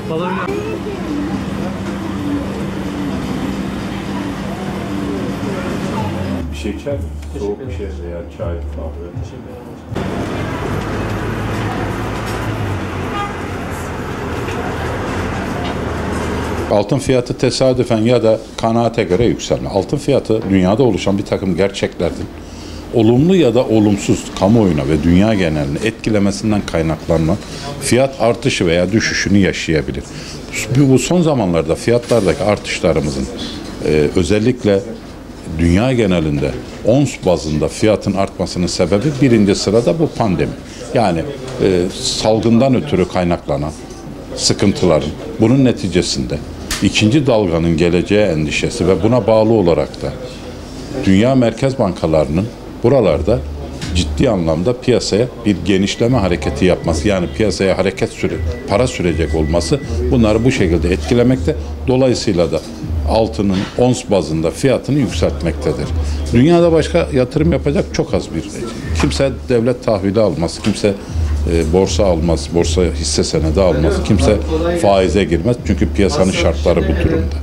Bir şey içer mi? Soğuk bir şey veya çay, kahve. Altın fiyatı tesadüfen ya da kanaate göre yükselme. Altın fiyatı dünyada oluşan bir takım gerçeklerden olumlu ya da olumsuz kamuoyuna ve dünya genelini etkilemesinden kaynaklanma fiyat artışı veya düşüşünü yaşayabilir. Bu son zamanlarda fiyatlardaki artışlarımızın özellikle dünya genelinde ons bazında fiyatın artmasının sebebi birinci sırada bu pandemi. Yani salgından ötürü kaynaklanan sıkıntıların bunun neticesinde ikinci dalganın geleceği endişesi ve buna bağlı olarak da dünya merkez bankalarının buralarda ciddi anlamda piyasaya bir genişleme hareketi yapması, yani piyasaya para sürecek olması bunları bu şekilde etkilemekte. Dolayısıyla da altının ons bazında fiyatını yükseltmektedir. Dünyada başka yatırım yapacak çok az bir kimse devlet tahvili almaz, kimse borsa almaz, borsa hisse senedi almaz, kimse faize girmez çünkü piyasanın şartları bu durumda.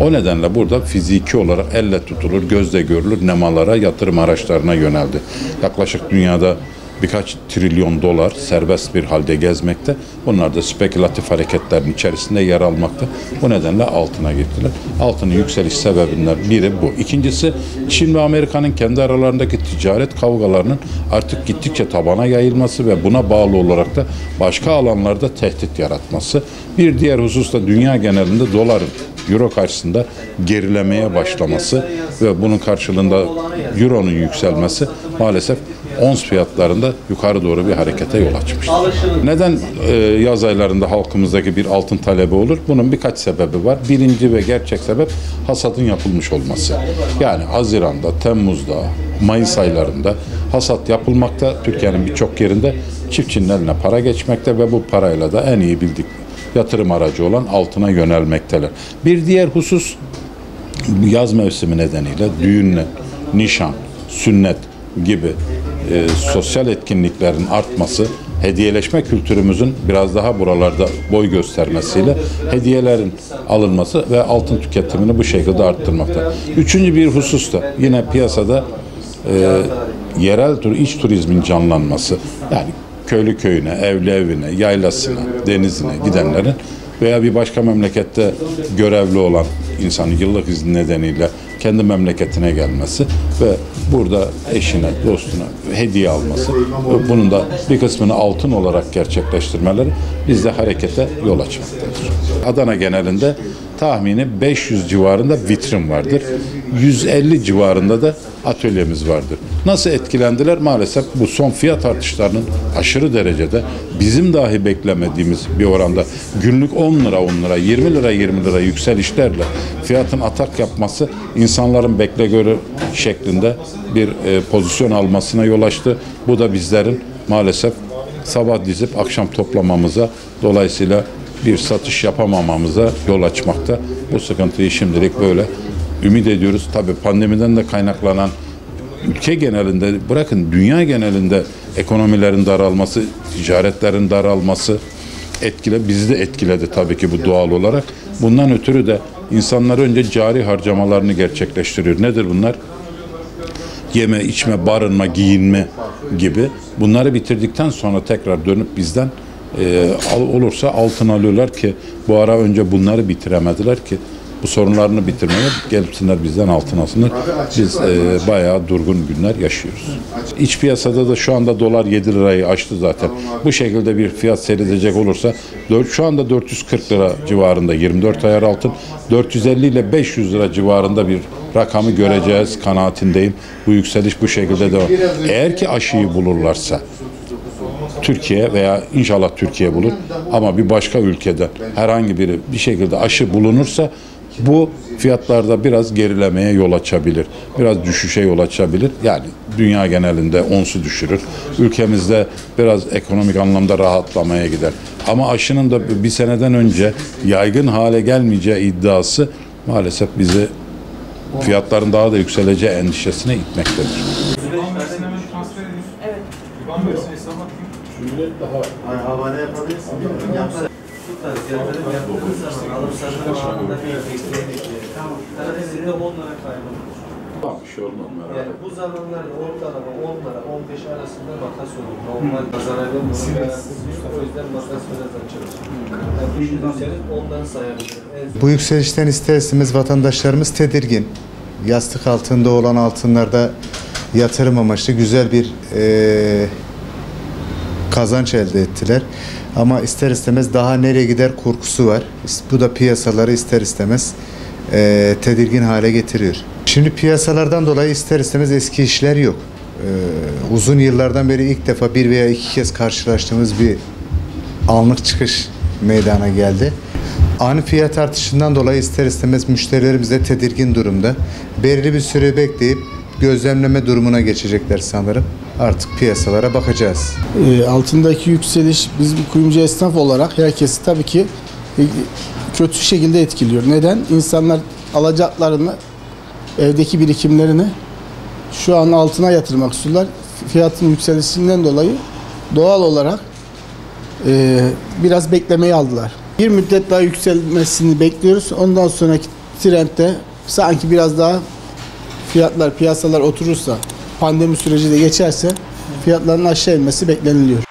O nedenle burada fiziki olarak elle tutulur, gözle görülür nemalara, yatırım araçlarına yöneldi. Yaklaşık dünyada birkaç trilyon dolar serbest bir halde gezmekte. Bunlar da spekülatif hareketlerin içerisinde yer almakta. Bu nedenle altına gittiler. Altının yükseliş sebebinden biri bu. İkincisi, Çin ve Amerika'nın kendi aralarındaki ticaret kavgalarının artık gittikçe tabana yayılması ve buna bağlı olarak da başka alanlarda tehdit yaratması. Bir diğer husus da dünya genelinde doların euro karşısında gerilemeye başlaması ve bunun karşılığında euronun yükselmesi maalesef ons fiyatlarında yukarı doğru bir harekete yol açmıştır. Neden yaz aylarında halkımızdaki bir altın talebi olur? Bunun birkaç sebebi var. Birinci ve gerçek sebep hasadın yapılmış olması. Yani Haziran'da, Temmuz'da, Mayıs aylarında hasat yapılmakta. Türkiye'nin birçok yerinde çiftçinin eline para geçmekte ve bu parayla da en iyi bildik yatırım aracı olan altına yönelmekteler. Bir diğer husus yaz mevsimi nedeniyle düğünle, nişan, sünnet gibi sosyal etkinliklerin artması, hediyeleşme kültürümüzün biraz daha buralarda boy göstermesiyle hediyelerin alınması ve altın tüketimini bu şekilde arttırmakta. Üçüncü bir husus da yine piyasada yerel iç turizmin canlanması. Yani köylü köyüne, evli evine, yaylasına, denizine gidenlerin veya bir başka memlekette görevli olan insanın yıllık izni nedeniyle kendi memleketine gelmesi ve burada eşine, dostuna hediye alması ve bunun da bir kısmını altın olarak gerçekleştirmeleri bizde harekete yol açmaktadır. Adana genelinde tahmini 500 civarında vitrin vardır. 150 civarında da atölyemiz vardır. Nasıl etkilendiler? Maalesef bu son fiyat artışlarının aşırı derecede bizim dahi beklemediğimiz bir oranda günlük 10 lira 10 lira, 20 lira 20 lira yükselişlerle fiyatın atak yapması insanların bekle görü şeklinde bir pozisyon almasına yol açtı. Bu da bizlerin maalesef sabah dizip akşam toplamamıza, dolayısıyla bir satış yapamamamıza yol açmakta. Bu sıkıntıyı şimdilik böyle ümit ediyoruz. Tabii pandemiden de kaynaklanan ülke genelinde, bırakın dünya genelinde ekonomilerin daralması, ticaretlerin daralması bizi de etkiledi tabii ki bu doğal olarak. Bundan ötürü de insanlar önce cari harcamalarını gerçekleştiriyor. Nedir bunlar? Yeme, içme, barınma, giyinme gibi. Bunları bitirdikten sonra tekrar dönüp bizden olursa altın alıyorlar ki bu ara önce bunları bitiremediler ki bu sorunlarını bitirmeye gelsinler bizden altın alsınlar. Biz bayağı durgun günler yaşıyoruz. İç piyasada da şu anda dolar 7 lirayı aştı zaten. Bu şekilde bir fiyat seyredecek olursa şu anda 440 lira civarında 24 ayar altın, 450 ile 500 lira civarında bir rakamı göreceğiz kanaatindeyim. Bu yükseliş bu şekilde devam. Eğer ki aşıyı bulurlarsa Türkiye veya inşallah Türkiye bulur ama bir başka ülkeden herhangi biri bir şekilde aşı bulunursa bu fiyatlarda biraz gerilemeye yol açabilir. Biraz düşüşe yol açabilir. Yani dünya genelinde onsu düşürür. Ülkemizde biraz ekonomik anlamda rahatlamaya gider. Ama aşının da bir seneden önce yaygın hale gelmeyeceği iddiası maalesef bizi fiyatların daha da yükseleceği endişesine itmektedir. Evet. şu tarz yatırım yaptığınız zaman alım satım anında bir bekleyebiliyor. Karadeniz'de 10 lira kaybolmuş. Tamam, bir şey olmaz merak Yani bu zamanlarda ortalama 10 lira 15 arasında makas olur. Normal pazarayla bunun garantisi yok. O yüzden makas biraz açılır. Yani düşünürseniz ondan sayabilirim. Bu yükselişten ister istemez vatandaşlarımız tedirgin. Yastık altında olan altınlarda yatırım amaçlı güzel bir kazanç elde ettiler. Ama ister istemez daha nereye gider korkusu var. Bu da piyasaları ister istemez tedirgin hale getiriyor. Şimdi piyasalardan dolayı ister istemez eski işler yok. Uzun yıllardan beri ilk defa bir veya iki kez karşılaştığımız bir anlık çıkış meydana geldi. Ani fiyat artışından dolayı ister istemez müşterilerimiz de tedirgin durumda. Belirli bir süre bekleyip gözlemleme durumuna geçecekler sanırım. Artık piyasalara bakacağız. Altındaki yükseliş biz bir kuyumcu esnaf olarak herkesi tabii ki kötü şekilde etkiliyor. Neden? İnsanlar alacaklarını, evdeki birikimlerini şu an altına yatırmak istiyorlar. Fiyatın yükselişinden dolayı doğal olarak biraz beklemeyi aldılar. Bir müddet daha yükselmesini bekliyoruz. Ondan sonraki trendde sanki biraz daha piyasalar oturursa, pandemi süreci de geçerse fiyatların aşağı inmesi bekleniliyor.